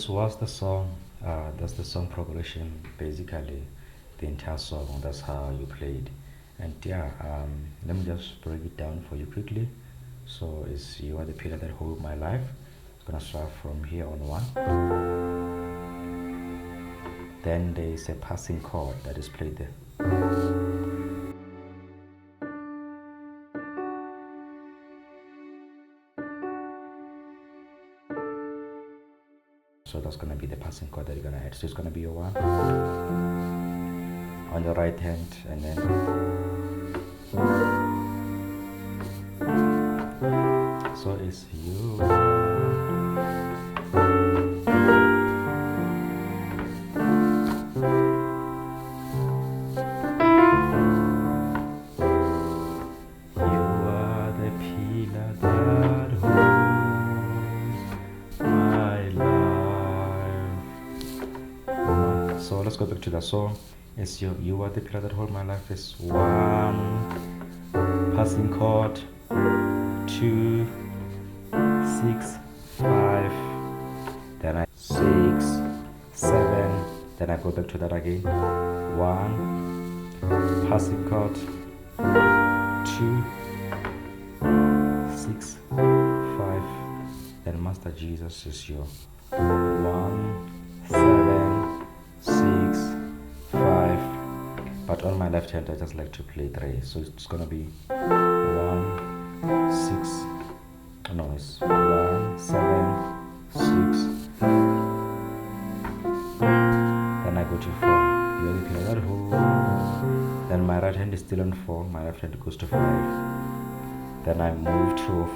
this was the song. That's the song progression, basically the entire song. That's how you play it. And yeah, let me just break it down for you quickly. So it's "You Are the Pillar That Hold My Life." It's gonna start from here on one. Then there is a passing chord that is played there. So that's gonna be the passing chord that you're gonna add. So it's gonna be a one on your right hand, and then so it's you. So let's go back to the song. It's you are the pillar that hold my life. Is one passing chord, 2, 6, 5, then I 6, 7, then I go back to that again. 1 passing chord, 2, 6, 5, then Master Jesus is your 1, 7, 6, 5, but on my left hand I just like to play 3, so it's gonna be 1, 6, no, it's 1, 7, 6, then I go to 4. You're the pillar that holds. Then my right hand is still on 4, my left hand goes to 5, then I move to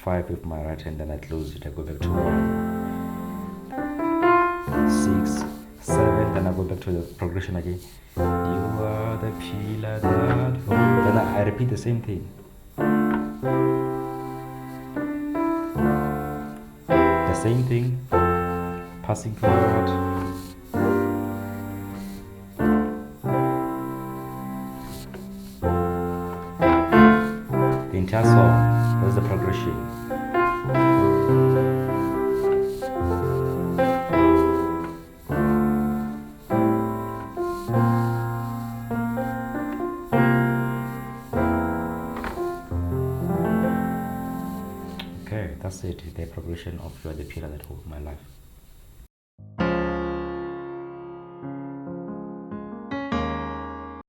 5 with my right hand, then I close it, I go back to 1, 6, 7, then I go back to the progression again. You are the pillar that holds. Then I repeat the same thing. The same thing. Passing chord. The entire song. That's the progression. Okay, that's it. The progression of "You Are the Pillar That Hold My Life."